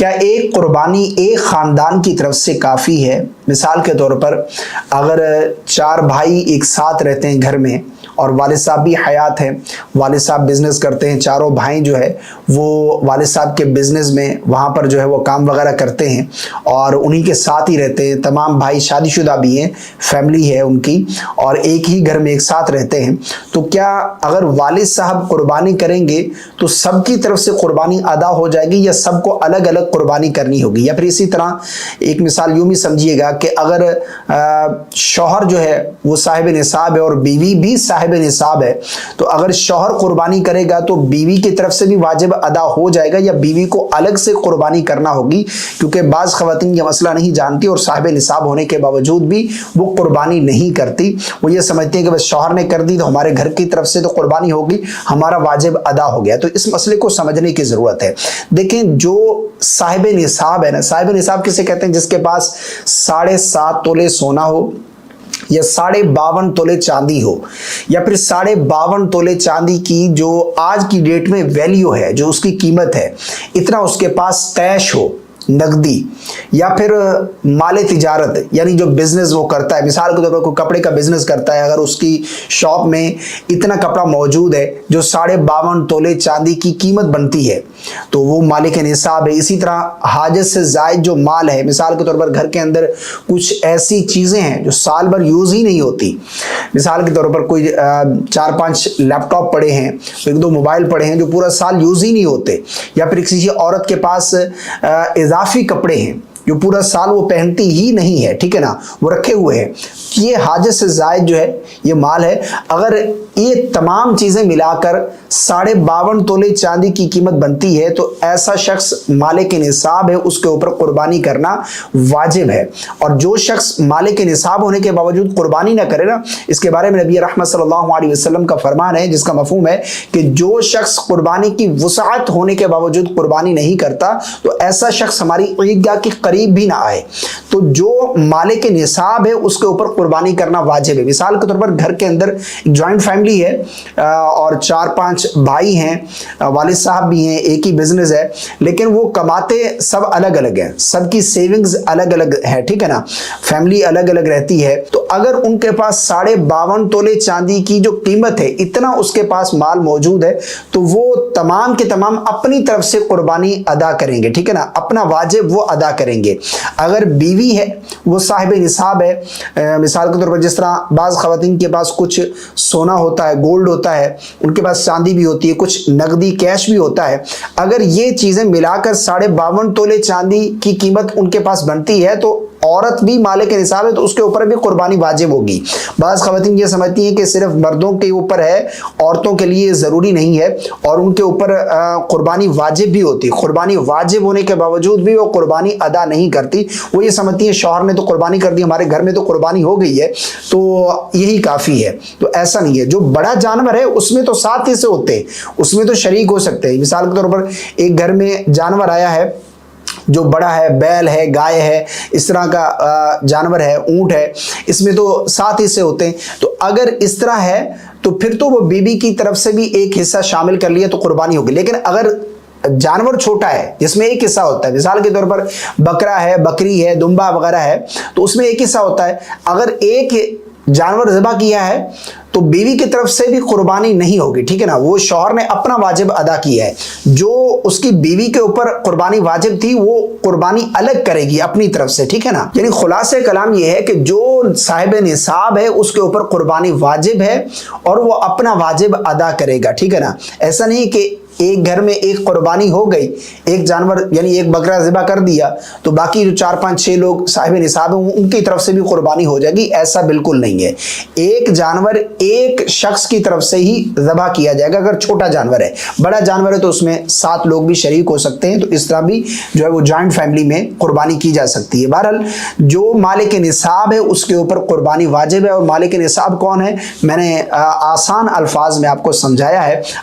کیا ایک قربانی ایک خاندان کی طرف سے کافی ہے؟ مثال کے طور پر اگر 4 بھائی ایک ساتھ رہتے ہیں گھر میں اور والد صاحب بھی حیات ہیں، والد صاحب بزنس کرتے ہیں، چاروں بھائی جو ہے وہ والد صاحب کے بزنس میں وہاں پر جو ہے وہ کام وغیرہ کرتے ہیں اور انہی کے ساتھ ہی رہتے ہیں، تمام بھائی شادی شدہ بھی ہیں، فیملی ہے ان کی اور ایک ہی گھر میں ایک ساتھ رہتے ہیں، تو کیا اگر والد صاحب قربانی کریں گے تو سب کی طرف سے قربانی ادا ہو جائے گی یا سب کو الگ الگ قربانی کرنی ہوگی؟ یا پھر اسی طرح ایک مثال یوں بھی سمجھیے گا کہ اگر شوہر جو ہے وہ صاحب نصاب ہے اور بیوی بھی صاحب نصاب ہے، تو اگر شوہر قربانی کرے گا تو بیوی کی طرف سے بھی واجب ادا ہو جائے گا یا بیوی کو الگ سے قربانی کرنا ہوگی؟ کیونکہ بعض خواتین یہ مسئلہ نہیں جانتی اور صاحب نصاب ہونے کے باوجود بھی وہ قربانی نہیں کرتی، وہ یہ سمجھتے ہیں کہ بس شوہر نے کر دی تو ہمارے گھر کی طرف سے تو قربانی ہوگی، ہمارا واجب ادا ہو گیا۔ تو اس مسئلے کو سمجھنے کی ضرورت ہے۔ دیکھیں، جو صاحب نصاب ہے نا، صاحب نصاب کسے کہتے ہیں؟ جس کے پاس 7.5 تولے سونا ہو یا 52.5 تولے چاندی ہو یا پھر 52.5 تولے چاندی کی جو آج کی ڈیٹ میں ویلیو ہے، جو اس کی قیمت ہے، اتنا اس کے پاس کیش ہو، نقدی، یا پھر مال تجارت یعنی جو بزنس وہ کرتا ہے، مثال کے طور پر کوئی کپڑے کا بزنس کرتا ہے، اگر اس کی شاپ میں اتنا کپڑا موجود ہے جو 52.5 تولے چاندی کی قیمت بنتی ہے تو وہ مالک نصاب ہے۔ اسی طرح حاجت سے زائد جو مال ہے، مثال کے طور پر گھر کے اندر کچھ ایسی چیزیں ہیں جو سال بھر یوز ہی نہیں ہوتی، مثال کے طور پر کوئی 4-5 لیپ ٹاپ پڑے ہیں، 1-2 موبائل پڑے ہیں جو پورا سال یوز ہی نہیں ہوتے، یا پھر کسی عورت کے پاس اضافی کپڑے ہیں جو پورا سال وہ پہنتی ہی نہیں ہے، ٹھیک ہے نا، وہ رکھے ہوئے ہیں، یہ حاجت سے زائد جو ہے یہ مال ہے۔ اگر یہ تمام چیزیں ملا کر 52.5 تولے چاندی کی قیمت بنتی ہے تو ایسا شخص مالک نصاب ہے، اس کے اوپر قربانی کرنا واجب ہے۔ اور جو شخص مالک نصاب ہونے کے باوجود قربانی نہ کرے نا، اس کے بارے میں نبی رحمت صلی اللہ علیہ وسلم کا فرمان ہے جس کا مفہوم ہے کہ جو شخص قربانی کی وسعت ہونے کے باوجود قربانی نہیں کرتا تو ایسا شخص ہماری عیدگاہ کے قریب بھی نہ آئے۔ تو جو مالک نصاب ہے اس کے اوپر قربانی کرنا واجب ہے۔ مثال کے طور پر گھر کے اندر ایک جوائنٹ فیملی ہے اور 4-5 بھائی ہیں، والد صاحب بھی ہیں، ایک ہی بزنس ہے، لیکن وہ کماتے سب الگ الگ ہیں، سب کی سیونگز الگ الگ ہے، ٹھیک ہے نا، فیملی الگ الگ رہتی ہے۔ تو اگر ان کے پاس 52.5 تولے چاندی کی جو قیمت ہے اتنا اس کے پاس مال موجود ہے تو وہ تمام کے تمام اپنی طرف سے قربانی ادا کریں گے، ٹھیک ہے نا، اپنا واجب وہ ادا کریں گے۔ اگر بیوی ہے وہ صاحب نصاب ہے، مثال کے طور پر جس طرح بعض خواتین کے پاس کچھ سونا ہوتا ہے، گولڈ ہوتا ہے، ان کے پاس چاندی بھی ہوتی ہے، کچھ نقدی کیش بھی ہوتا ہے، اگر یہ چیزیں ملا کر 52.5 تولے چاندی کی قیمت ان کے پاس بنتی ہے تو عورت بھی مالک نصاب ہے تو اس کے اوپر بھی قربانی واجب ہوگی۔ بعض خواتین یہ سمجھتی ہیں کہ صرف مردوں کے اوپر ہے، عورتوں کے لیے ضروری نہیں ہے اور ان کے اوپر قربانی واجب بھی ہوتی ہے، قربانی واجب ہونے کے باوجود بھی وہ قربانی ادا نہیں کرتی، وہ یہ سمجھتی ہیں شوہر نے تو قربانی کر دی، ہمارے گھر میں تو قربانی ہو گئی ہے تو یہی کافی ہے۔ تو ایسا نہیں ہے، جو بڑا جانور ہے اس میں تو 7 حصے ہوتے ہیں، اس میں تو شریک ہو سکتے ہیں۔ مثال کے طور پر ایک گھر میں جانور آیا ہے جو بڑا ہے، بیل ہے، گائے ہے، اس طرح کا جانور ہے، اونٹ ہے، اس میں تو 7 حصے ہوتے ہیں۔ تو اگر اس طرح ہے تو پھر تو وہ بیوی کی طرف سے بھی ایک حصہ شامل کر لیا تو قربانی ہوگی۔ لیکن اگر جانور چھوٹا ہے جس میں ایک حصہ ہوتا ہے، مثال کے طور پر بکرا ہے، بکری ہے، دمبا وغیرہ ہے، تو اس میں ایک حصہ ہوتا ہے، اگر ایک جانور ذبح کیا ہے تو بیوی کی طرف سے بھی قربانی نہیں ہوگی، ٹھیک ہے نا، وہ شوہر نے اپنا واجب ادا کیا ہے، جو اس کی بیوی کے اوپر قربانی واجب تھی وہ قربانی الگ کرے گی اپنی طرف سے، ٹھیک ہے نا۔ یعنی خلاصہ کلام یہ ہے کہ جو صاحب نصاب ہے اس کے اوپر قربانی واجب ہے اور وہ اپنا واجب ادا کرے گا، ٹھیک ہے نا۔ ایسا نہیں کہ ایک گھر میں ایک قربانی ہو گئی، ایک جانور یعنی ایک بکرا ذبح کر دیا تو باقی جو 4-5-6 لوگ صاحب نصاب ہیں ان کی طرف سے بھی قربانی ہو جائے گی، ایسا بالکل نہیں ہے۔ ایک جانور ایک شخص کی طرف سے ہی ذبح کیا جائے گا اگر چھوٹا جانور ہے، بڑا جانور ہے تو اس میں 7 لوگ بھی شریک ہو سکتے ہیں، تو اس طرح بھی جو ہے وہ جوائنٹ فیملی میں قربانی کی جا سکتی ہے۔ بہرحال جو مالک نصاب ہے اس کے اوپر قربانی واجب ہے، اور مالک نصاب کون ہے میں نے آسان الفاظ میں آپ کو سمجھایا ہے،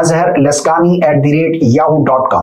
azharlaskani@yahoo.com।